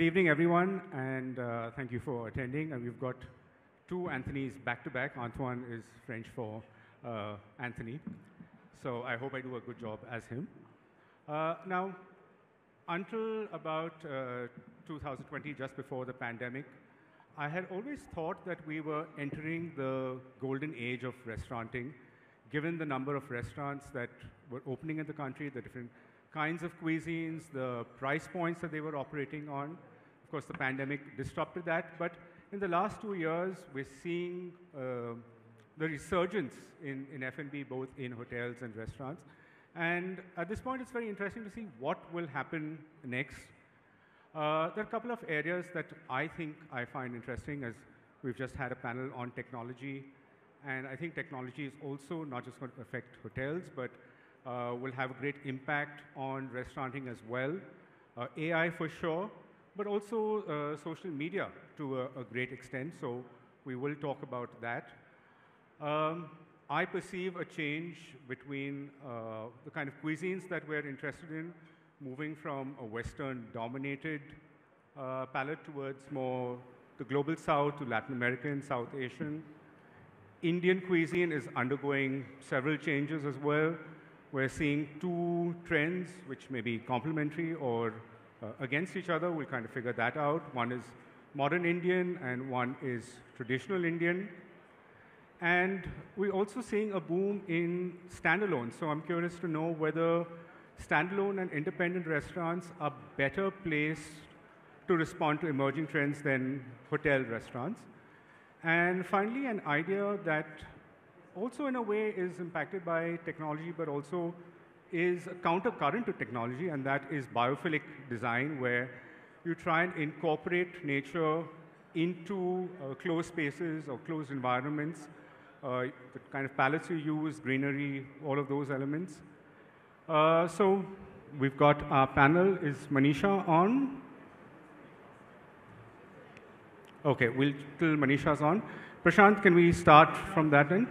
evening, everyone, and thank you for attending. And we've got two Anthonys back-to-back. Antoine is French for Anthony. So I hope I do a good job as him. Now, until about 2020, just before the pandemic, I had always thought that we were entering the golden age of restauranting, given the number of restaurants that were opening in the country, the different kinds of cuisines, the price points that they were operating on. Of course, the pandemic disrupted that, but in the last 2 years, we're seeing the resurgence in F&B, both in hotels and restaurants. And at this point, it's very interesting to see what will happen next. There are a couple of areas that I find interesting, as we've just had a panel on technology. And I think technology is also not just going to affect hotels, but will have a great impact on restauranting as well. AI for sure, but also social media to a great extent. So we will talk about that. I perceive a change between the kind of cuisines that we're interested in, moving from a Western-dominated palette towards more the global South to Latin American, South Asian. Indian cuisine is undergoing several changes as well. We're seeing two trends which may be complementary or against each other. We'll kind of figure that out. One is modern Indian and one is traditional Indian. And we're also seeing a boom in standalone. So I'm curious to know whether standalone and independent restaurants are better placed to respond to emerging trends than hotel restaurants. And finally, an idea that also in a way is impacted by technology, but also is a countercurrent to technology, and that is biophilic design, where you try and incorporate nature into closed spaces or closed environments, the kind of palettes you use, greenery, all of those elements. So we've got our panel. Is Manisha on? Okay, till Manisha's on. Prashant, can we start from that end?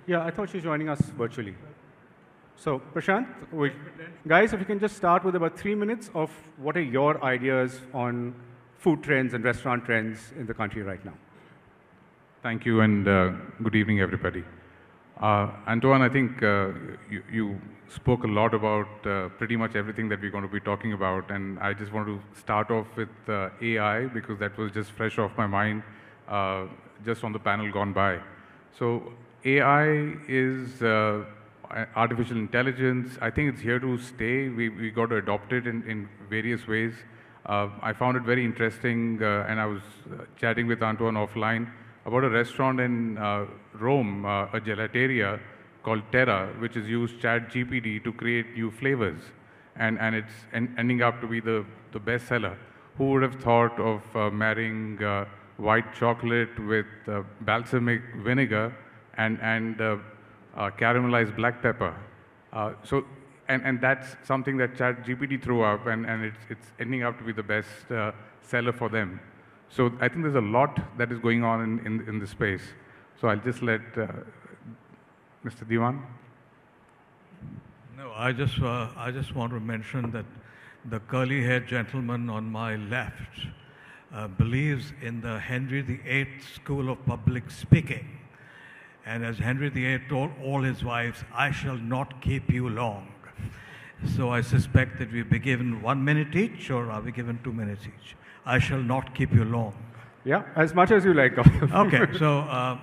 Yeah, I thought she's joining us virtually. So, Prashant, guys, if you can just start with about 3 minutes of what are your ideas on food trends and restaurant trends in the country right now? Thank you, and good evening, everybody. Antoine, I think you spoke a lot about pretty much everything that we're going to be talking about, and I just want to start off with AI, because that was just fresh off my mind just on the panel gone by. So AI is artificial intelligence. I think it's here to stay. We got to adopt it in various ways. I found it very interesting, and I was chatting with Antoine offline about a restaurant in Rome, a gelateria called Terra, which has used ChatGPT to create new flavors. And it's ending up to be the best seller. Who would have thought of marrying white chocolate with balsamic vinegar and caramelized black pepper? And that's something that ChatGPT threw up, and it's ending up to be the best seller for them. So I think there's a lot that is going on in this space. So I'll just let Mr. Diwan. No, I just want to mention that the curly-haired gentleman on my left believes in the Henry VIII school of public speaking. And as Henry VIII told all his wives, I shall not keep you long. So I suspect that we'll be given 1 minute each, or are we given 2 minutes each? I shall not keep you long. Yeah, as much as you like, Gautam. Okay, so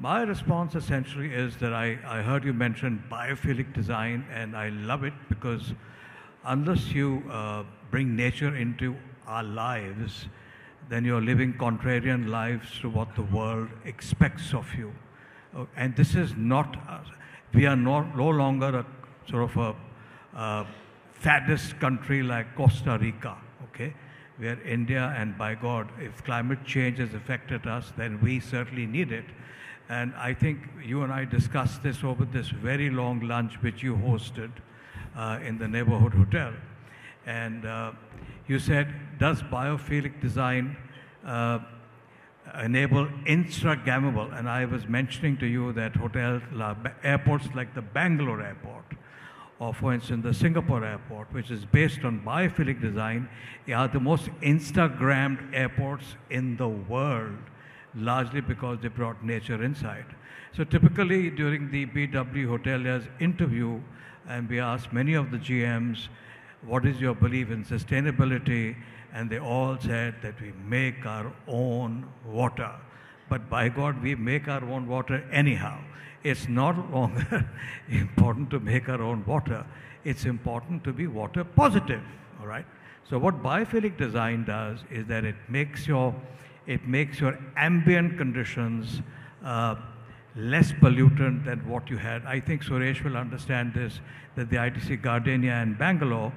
my response essentially is that I heard you mention biophilic design, and I love it because unless you bring nature into our lives, then you're living contrarian lives to what the world expects of you. And this is not, we are no longer a sort of a faddist country like Costa Rica, okay? Where India, and by God, if climate change has affected us, then we certainly need it. And I think you and I discussed this over this very long lunch which you hosted in the neighborhood hotel. And you said, does biophilic design enable Instagrammable? And I was mentioning to you that hotels, airports like the Bangalore airport, or for instance, the Singapore airport, which is based on biophilic design, are the most Instagrammed airports in the world, largely because they brought nature inside. So typically during the BW Hoteliers interview, and we asked many of the GMs, what is your belief in sustainability? And they all said that we make our own water. But by God, we make our own water anyhow. It's not longer important to make our own water. It's important to be water positive, all right? So what biophilic design does is that it makes your ambient conditions less pollutant than what you had. I think Suresh will understand this, that the ITC Gardenia in Bangalore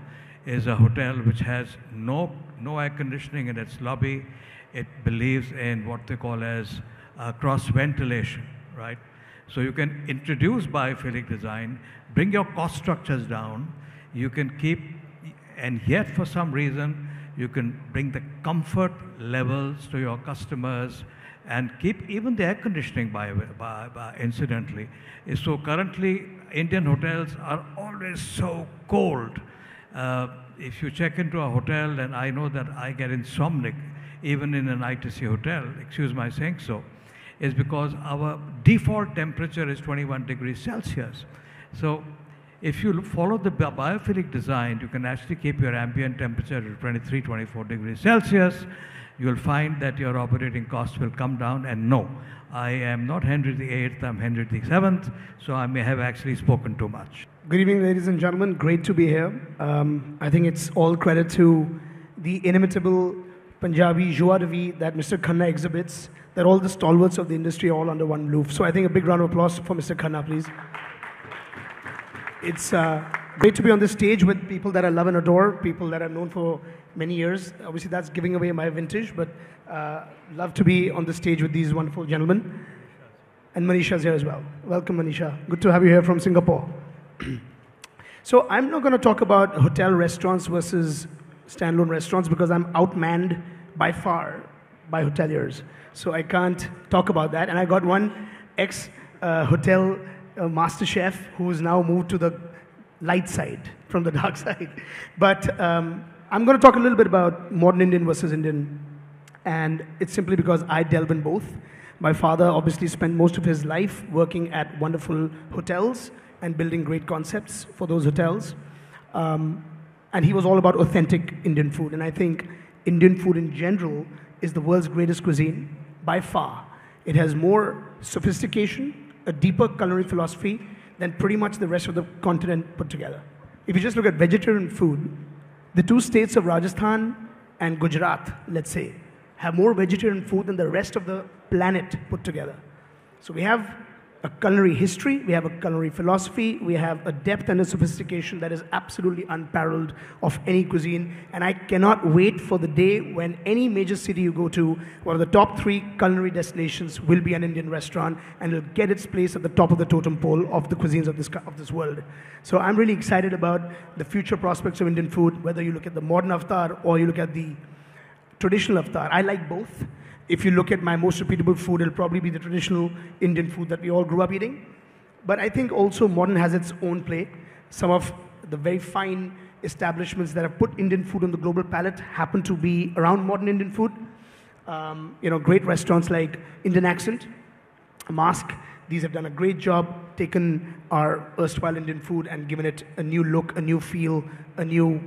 is a hotel which has no air conditioning in its lobby. It believes in what they call as cross ventilation, right? So you can introduce biophilic design, bring your cost structures down, you can keep, and yet for some reason, you can bring the comfort levels to your customers and keep even the air conditioning by incidentally. So currently, Indian hotels are always so cold. If you check into a hotel, and I know that I get insomnia even in an ITC hotel, excuse my saying so, is because our default temperature is 21 degrees Celsius. So if you follow the biophilic design, you can actually keep your ambient temperature at 23, 24 degrees Celsius. You'll find that your operating costs will come down. And no, I am not Henry VIII, I'm Henry VII, so I may have actually spoken too much. Good evening, ladies and gentlemen. Great to be here. I think it's all credit to the inimitable Punjabi joie de vivre that Mr. Khanna exhibits, that all the stalwarts of the industry are all under one roof. So I think a big round of applause for Mr. Khanna, please. It's great to be on this stage with people that I love and adore, people that I've known for many years. Obviously, that's giving away my vintage, but love to be on the stage with these wonderful gentlemen. And Manisha's here as well. Welcome, Manisha. Good to have you here from Singapore. So I'm not going to talk about hotel restaurants versus standalone restaurants because I'm outmanned by far by hoteliers. So I can't talk about that. And I got one ex-hotel master chef who's now moved to the light side from the dark side. But I'm going to talk a little bit about modern Indian versus Indian. And it's simply because I delve in both. My father obviously spent most of his life working at wonderful hotels and building great concepts for those hotels. And he was all about authentic Indian food. And I think Indian food in general is the world's greatest cuisine by far. It has more sophistication, a deeper culinary philosophy than pretty much the rest of the continent put together. If you just look at vegetarian food, the two states of Rajasthan and Gujarat, let's say, have more vegetarian food than the rest of the planet put together. So we have a culinary history, we have a culinary philosophy, we have a depth and a sophistication that is absolutely unparalleled of any cuisine. And I cannot wait for the day when any major city you go to, one of the top 3 culinary destinations will be an Indian restaurant and it'll get its place at the top of the totem pole of the cuisines of this world. So I'm really excited about the future prospects of Indian food, whether you look at the modern avatar or you look at the traditional avatar. I like both. If you look at my most repeatable food, it'll probably be the traditional Indian food that we all grew up eating. But I think also modern has its own play. Some of the very fine establishments that have put Indian food on the global palette happen to be around modern Indian food. Great restaurants like Indian Accent, Mask, these have done a great job, taken our erstwhile Indian food and given it a new look, a new feel, a new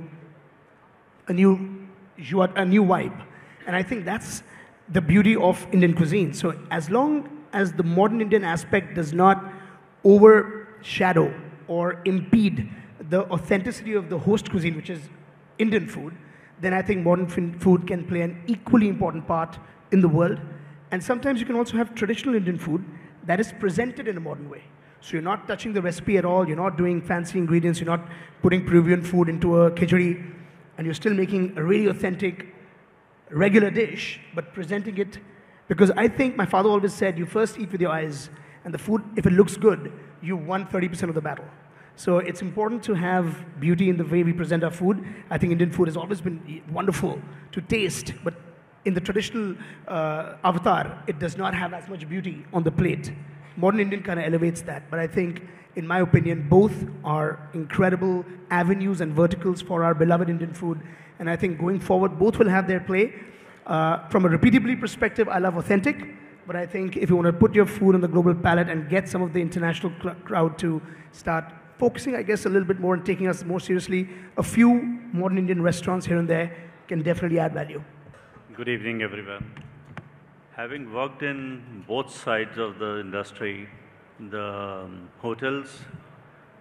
vibe. And I think that's the beauty of Indian cuisine. So as long as the modern Indian aspect does not overshadow or impede the authenticity of the host cuisine, which is Indian food, then I think modern food can play an equally important part in the world. And sometimes you can also have traditional Indian food that is presented in a modern way. So you're not touching the recipe at all, you're not doing fancy ingredients, you're not putting Peruvian food into a khichdi, and you're still making a really authentic regular dish, but presenting it, because I think my father always said, you first eat with your eyes, and the food, if it looks good, you won 30% of the battle. So it's important to have beauty in the way we present our food. I think Indian food has always been wonderful to taste, but in the traditional avatar, it does not have as much beauty on the plate. Modern Indian kind of elevates that, but I think in my opinion, both are incredible avenues and verticals for our beloved Indian food. And I think going forward, both will have their play. From a repeatability perspective, I love authentic. But I think if you want to put your food on the global palette and get some of the international crowd to start focusing, I guess, a little bit more and taking us more seriously, a few modern Indian restaurants here and there can definitely add value. Good evening, everyone. Having worked in both sides of the industry, the hotels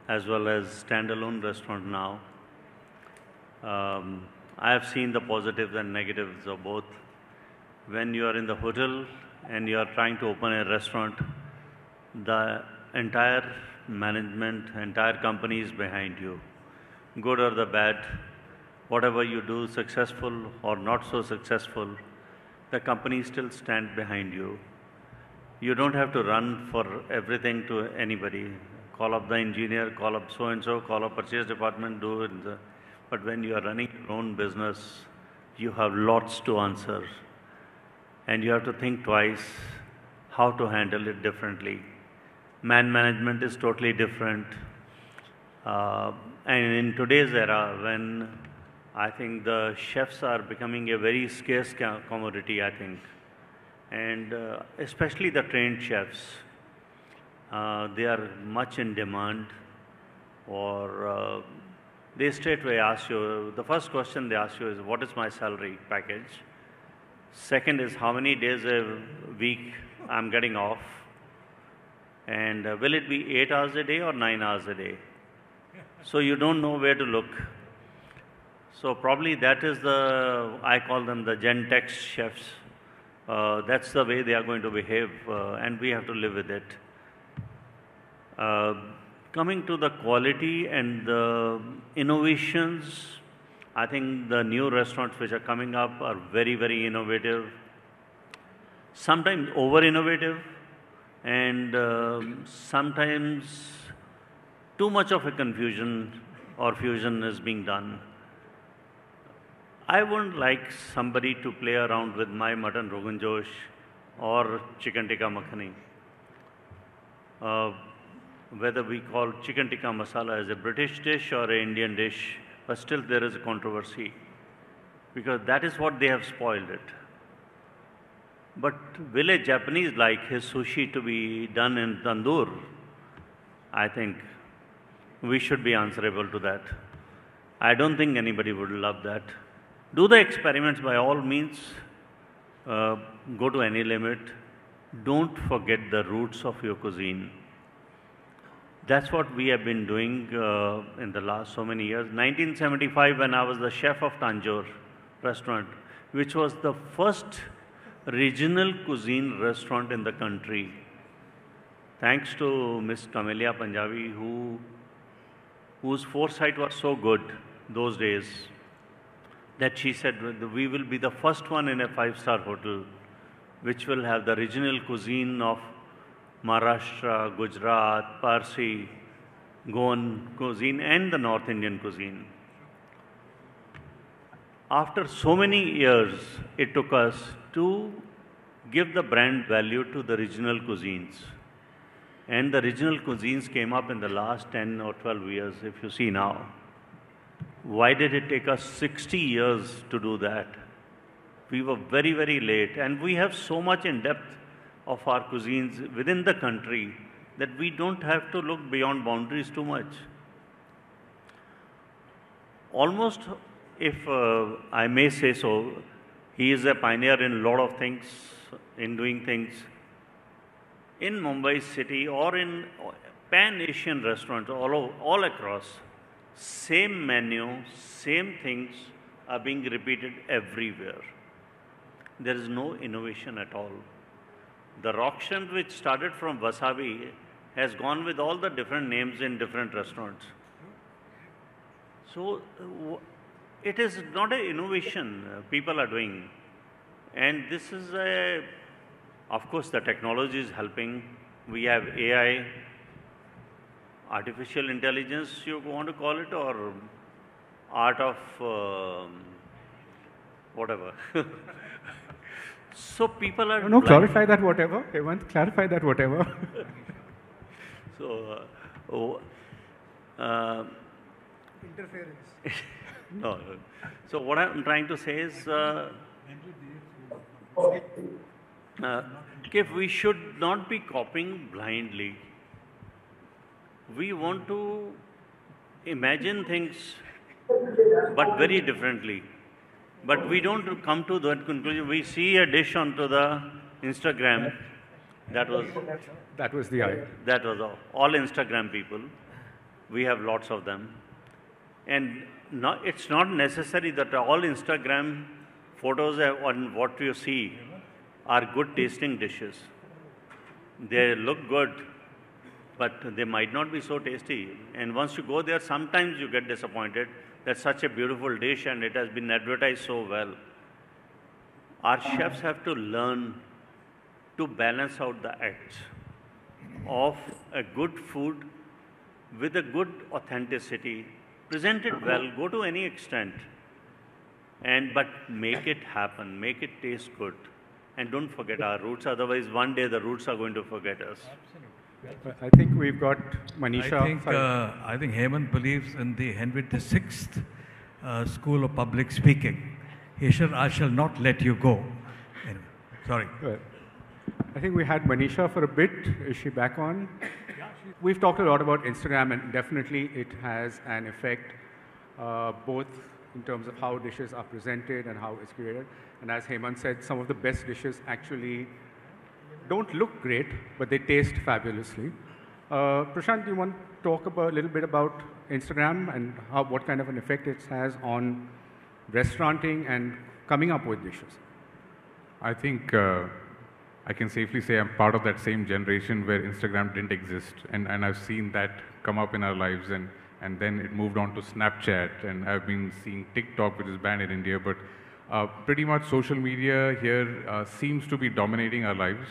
as well as standalone restaurant now, I have seen the positives and negatives of both. When you are in the hotel and you are trying to open a restaurant, the entire management, entire company is behind you. Good or the bad, whatever you do, successful or not so successful, the company still stands behind you. You don't have to run for everything to anybody. Call up the engineer, call up so-and-so, call up purchase department, do it. But when you are running your own business, you have lots to answer. And you have to think twice how to handle it differently. Management is totally different. And in today's era, when I think the chefs are becoming a very scarce commodity, I think. And especially the trained chefs, they are much in demand. Or they straightway ask you, the first question they ask you is, what is my salary package? Second is, how many days a week I'm getting off? And will it be 8 hours a day or 9 hours a day? So you don't know where to look. So probably that is I call them the Gen Tech chefs. That's the way they are going to behave, and we have to live with it. Coming to the quality and the innovations, I think the new restaurants which are coming up are very, very innovative, sometimes over-innovative, and sometimes too much of a confusion or fusion is being done. I wouldn't like somebody to play around with my mutton rogan josh or chicken tikka makhani. Whether we call chicken tikka masala as a British dish or an Indian dish, but still there is a controversy, because that is what they have spoiled it. But will a Japanese like his sushi to be done in tandoor? I think we should be answerable to that. I don't think anybody would love that. Do the experiments by all means, go to any limit. Don't forget the roots of your cuisine. That's what we have been doing in the last so many years. 1975, when I was the chef of Tanjore restaurant, which was the first regional cuisine restaurant in the country. Thanks to Miss Camellia Punjabi, whose foresight was so good those days, that she said, we will be the first one in a 5-star hotel which will have the regional cuisine of Maharashtra, Gujarat, Parsi, Goan cuisine and the North Indian cuisine. After so many years, it took us to give the brand value to the regional cuisines. And the regional cuisines came up in the last 10 or 12 years, if you see now. Why did it take us 60 years to do that? We were very, very late, and we have so much in depth of our cuisines within the country that we don't have to look beyond boundaries too much. Almost, if I may say so, he is a pioneer in a lot of things, in doing things in Mumbai city or in pan-Asian restaurants all across. Same menu, same things are being repeated everywhere. There is no innovation at all. The rock shrimp, which started from wasabi, has gone with all the different names in different restaurants. So it is not an innovation people are doing. And this is of course, the technology is helping. We have AI, artificial intelligence, you want to call it, or art of whatever. So people are... No, clarify that whatever. Hemant, clarify that whatever. So Oh, uh, Interference. no. So what I'm trying to say is, we should not be copying blindly. We want to imagine things, but very differently. But we don't come to that conclusion. We see a dish onto the Instagram. That was the eye. That was all Instagram people. We have lots of them. And it's not necessary that all Instagram photos on what you see are good tasting dishes. They look good, but they might not be so tasty. And once you go there, sometimes you get disappointed. That's such a beautiful dish and it has been advertised so well. Our chefs have to learn to balance out the acts of a good food with a good authenticity. Present it well, go to any extent, but make it happen, make it taste good. And don't forget our roots, otherwise one day the roots are going to forget us. I think we've got Manisha. I think Hemant believes in the Henry VI School of Public Speaking. He said, I shall not let you go. Anyway, sorry. Good. I think we had Manisha for a bit. Is she back on? We've talked a lot about Instagram, and definitely it has an effect, both in terms of how dishes are presented and how it's created. And as Hemant said, some of the best dishes actually don't look great, but they taste fabulously. Prashant, do you want to talk a little bit about Instagram and what kind of an effect it has on restauranting and coming up with dishes? I think I can safely say I'm part of that same generation where Instagram didn't exist, and I've seen that come up in our lives, and then it moved on to Snapchat, and I've been seeing TikTok, which is banned in India, but pretty much social media here seems to be dominating our lives.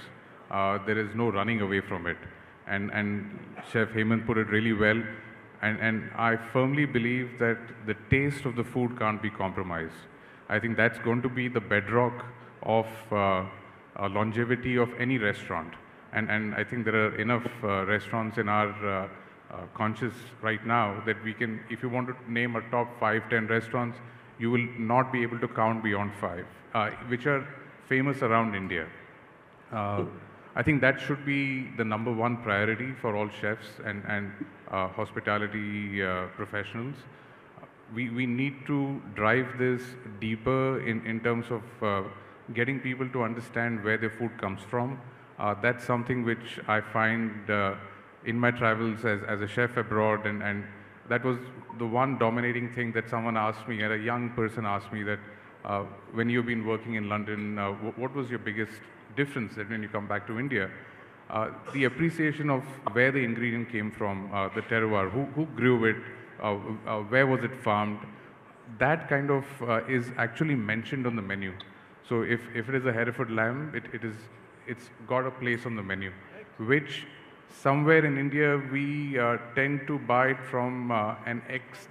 There is no running away from it, and Chef Hemant put it really well, and I firmly believe that the taste of the food can't be compromised. I think that's going to be the bedrock of longevity of any restaurant, and I think there are enough restaurants in our conscious right now that we can, if you want to name a top 5-10 restaurants, you will not be able to count beyond 5, which are famous around India. I think that should be the #1 priority for all chefs and hospitality professionals. We need to drive this deeper in terms of getting people to understand where their food comes from. That's something which I find in my travels as a chef abroad, and that was the one dominating thing that someone asked me, and a young person asked me that when you've been working in London, what was your biggest difference that when you come back to India? The appreciation of where the ingredient came from, the terroir, who grew it, where was it farmed, that kind of is actually mentioned on the menu. So if it is a Hereford lamb, it's got a place on the menu, which somewhere in India we tend to buy it from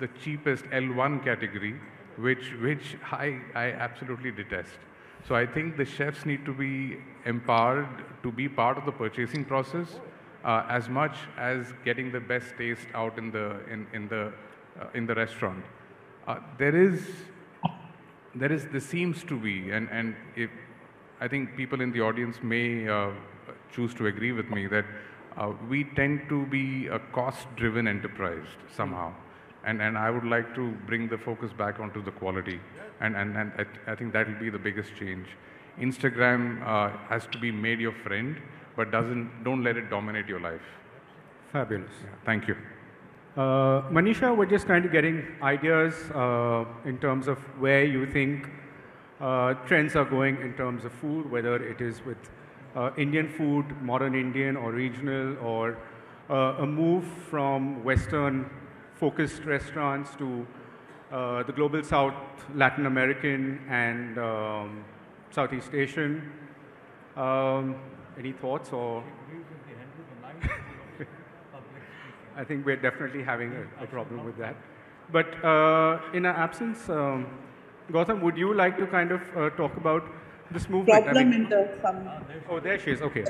the cheapest L1 category, which I absolutely detest. So I think the chefs need to be empowered to be part of the purchasing process as much as getting the best taste out in the restaurant. There seems to be, and if I think people in the audience may choose to agree with me that we tend to be a cost-driven enterprise somehow, and I would like to bring the focus back onto the quality, and I think that will be the biggest change. Instagram has to be made your friend, but don't let it dominate your life. Fabulous. Yeah, thank you. Manisha, we're just kind of getting ideas in terms of where you think trends are going in terms of food, whether it is with Indian food, modern Indian or regional, or a move from Western-focused restaurants to the global South, Latin American, and Southeast Asian. Any thoughts or? I think we're definitely having a problem with that. But in our absence, Gautam, would you like to kind of talk about this movement? Problem in the some. Oh, there she is. Okay.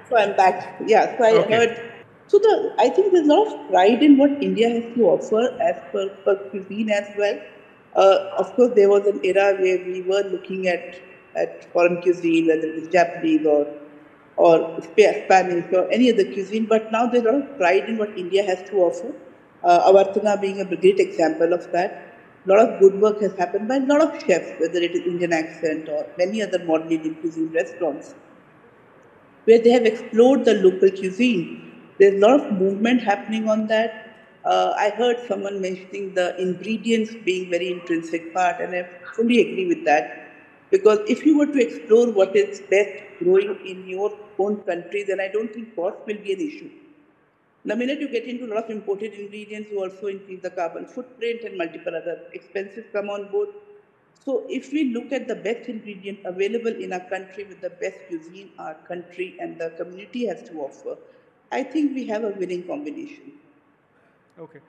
So I'm back. Yeah. So I heard So I think there's a lot of pride in what India has to offer as per cuisine as well. Of course, there was an era where we were looking at foreign cuisine, whether it is Japanese or Spanish or any other cuisine, but now there's a lot of pride in what India has to offer. Avartana being a great example of that. A lot of good work has happened by a lot of chefs, whether it is Indian Accent or many other modern Indian cuisine restaurants, where they have explored the local cuisine. There's a lot of movement happening on that. I heard someone mentioning the ingredients being very intrinsic part, and I fully agree with that. Because if you were to explore what is best growing in your own country, then I don't think cost will be an issue. The minute you get into a lot of imported ingredients, you also increase the carbon footprint and multiple other expenses come on board. So if we look at the best ingredient available in our country with the best cuisine our country and the community has to offer, I think we have a winning combination. Okay.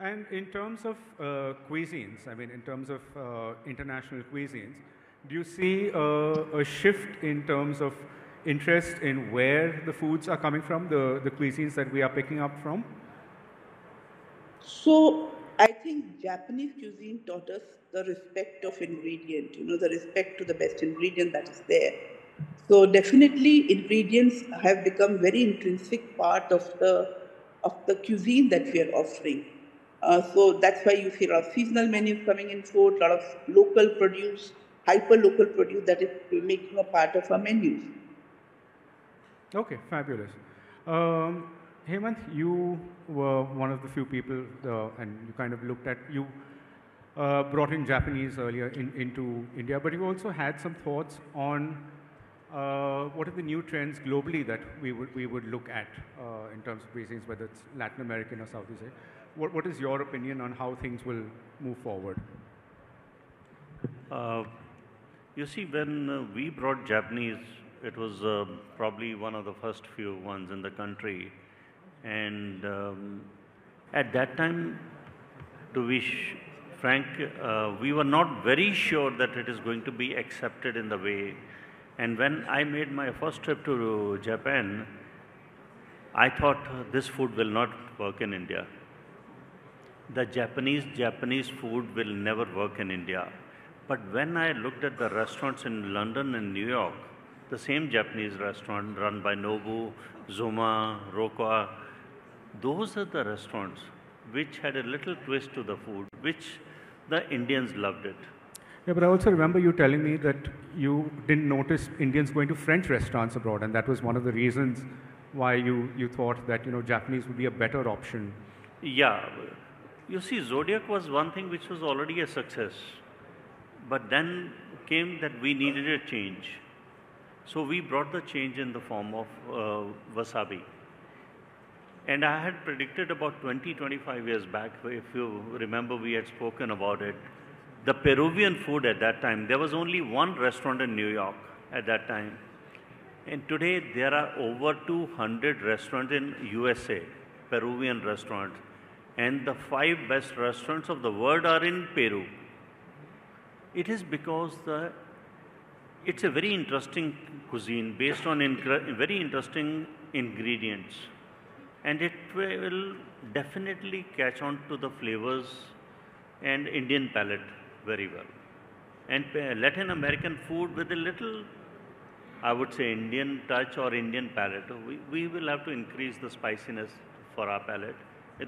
And in terms of cuisines, I mean, in terms of international cuisines, do you see a shift in terms of interest in where the foods are coming from, the cuisines that we are picking up from? So I think Japanese cuisine taught us the respect of ingredient, the respect to the best ingredient that is there. So definitely ingredients have become very intrinsic part of the cuisine that we are offering. So that's why you see a lot of seasonal menus coming in food, a lot of local produce, hyper-local produce that is making a part of our menus. Okay, fabulous. Hemant, you were one of the few people, and you kind of looked at, you brought in Japanese earlier into India, but you also had some thoughts on what are the new trends globally that we would look at in terms of cuisines, whether it's Latin American or Southeast Asia. What is your opinion on how things will move forward? You see, when we brought Japanese, it was probably one of the first few ones in the country. And at that time, to be frank, we were not very sure that it is going to be accepted in the way. And when I made my first trip to Japan, I thought this food will not work in India. The Japanese food will never work in India. But when I looked at the restaurants in London and New York, the same Japanese restaurant run by Nobu, Zuma, Roka, those are the restaurants which had a little twist to the food, which the Indians loved it. Yeah, but I also remember you telling me that you didn't notice Indians going to French restaurants abroad, and that was one of the reasons why you thought that Japanese would be a better option. Yeah, you see, Zodiac was one thing which was already a success, but then came that we needed a change. So we brought the change in the form of wasabi. And I had predicted about 20-25 years back, if you remember, we had spoken about it. The Peruvian food at that time, there was only one restaurant in New York at that time. And today there are over 200 restaurants in USA, Peruvian restaurants. And the 5 best restaurants of the world are in Peru. It is because it's a very interesting cuisine based on very interesting ingredients. And it will definitely catch on to the flavors and Indian palate very well. And Latin American food with a little, I would say, Indian touch or Indian palate. We will have to increase the spiciness for our palate.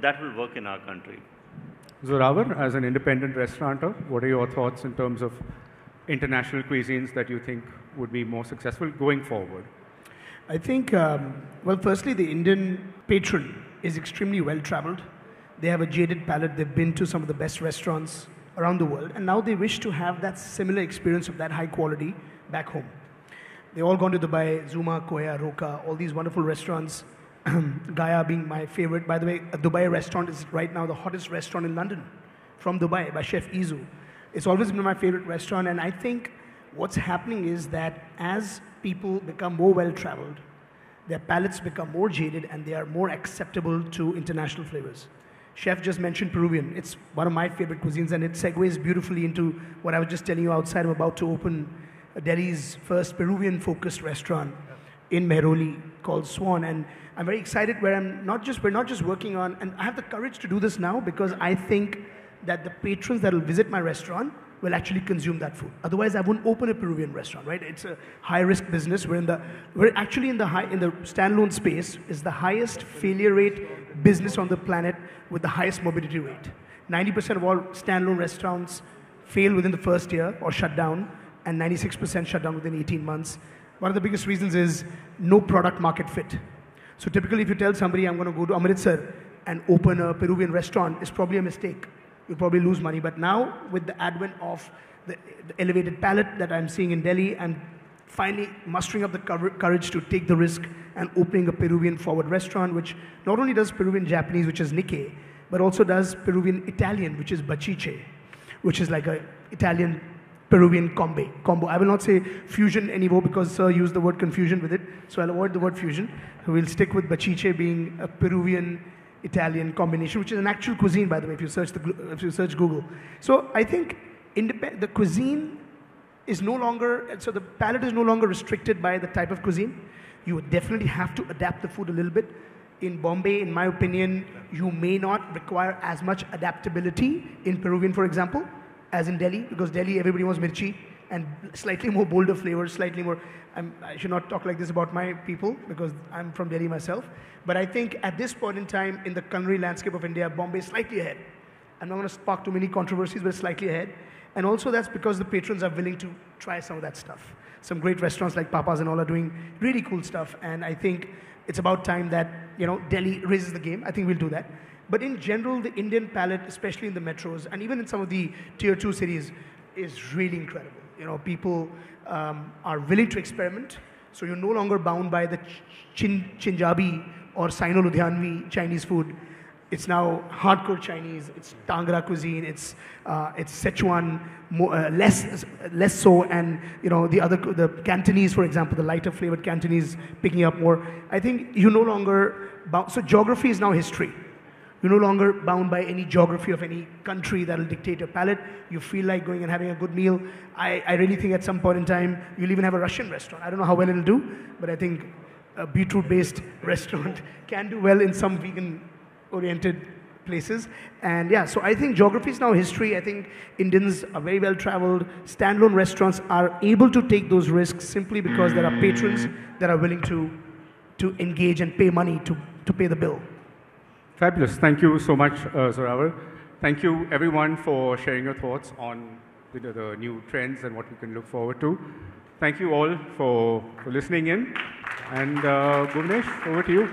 That will work in our country. Zorawar, as an independent restaurateur, what are your thoughts in terms of international cuisines that you think would be more successful going forward? I think, well, firstly, the Indian patron is extremely well-traveled. They have a jaded palate. They've been to some of the best restaurants around the world, and now they wish to have that similar experience of that high quality back home. They've all gone to Dubai, Zuma, Koya, Roka, all these wonderful restaurants. Gaya being my favorite. By the way, a Dubai restaurant is right now the hottest restaurant in London, from Dubai, by Chef Izu. It's always been my favorite restaurant, and I think what's happening is that as people become more well-traveled, their palates become more jaded, and they are more acceptable to international flavors. Chef just mentioned Peruvian. It's one of my favorite cuisines, and it segues beautifully into what I was just telling you outside. I'm about to open Delhi's first Peruvian-focused restaurant. in Mehroli called Swan, and I'm very excited where we're not just working on, and I have the courage to do this now because I think that the patrons that will visit my restaurant will actually consume that food. Otherwise, I wouldn't open a Peruvian restaurant, right? It's a high-risk business. We're actually in the standalone space is the highest failure rate business on the planet with the highest morbidity rate. 90% of all standalone restaurants fail within the first year or shut down, and 96% shut down within 18 months. One of the biggest reasons is no product market fit. So typically, if you tell somebody I'm going to go to Amritsar and open a Peruvian restaurant, it's probably a mistake. You'll probably lose money. But now, with the advent of the elevated palate that I'm seeing in Delhi, I'm finally mustering up the courage to take the risk and opening a Peruvian forward restaurant, which not only does Peruvian Japanese, which is Nikkei, but also does Peruvian Italian, which is bachiche, which is like a Italian Peruvian combo. I will not say fusion anymore because Sir used the word confusion with it, so I'll avoid the word fusion. So we'll stick with bachiche being a Peruvian Italian combination, which is an actual cuisine, by the way, if you search Google. So I think the cuisine is no longer, so the palate is no longer restricted by the type of cuisine. You would definitely have to adapt the food a little bit. In Bombay, in my opinion, you may not require as much adaptability in Peruvian, for example, as in Delhi, because Delhi, everybody wants mirchi and slightly more bolder flavors, slightly more, I should not talk like this about my people because I'm from Delhi myself. But I think at this point in time, in the culinary landscape of India, Bombay is slightly ahead. I'm not going to spark too many controversies, but it's slightly ahead. And also that's because the patrons are willing to try some of that stuff. Some great restaurants like Papa's and all are doing really cool stuff. And I think it's about time that, Delhi raises the game. I think we'll do that. But in general, the Indian palate, especially in the metros, and even in some of the tier 2 cities, is really incredible. People are willing to experiment. So you're no longer bound by the Chinjabi or Sino-Ludhianvi Chinese food. It's now hardcore Chinese. It's Tangra cuisine. It's Sichuan, less so, and the Cantonese, for example, the lighter flavored Cantonese picking up more. I think you no longer bound. So geography is now history. You're no longer bound by any geography of any country that will dictate your palate. You feel like going and having a good meal. I really think at some point in time, you'll even have a Russian restaurant. I don't know how well it'll do, but I think a beetroot-based restaurant can do well in some vegan-oriented places. And yeah, so I think geography is now history. I think Indians are very well-traveled. Standalone restaurants are able to take those risks simply because there are patrons that are willing to engage and pay money to pay the bill. Fabulous. Thank you so much, Zorawar. Thank you, everyone, for sharing your thoughts on the new trends and what we can look forward to. Thank you all for listening in. And Bhuvnesh, over to you.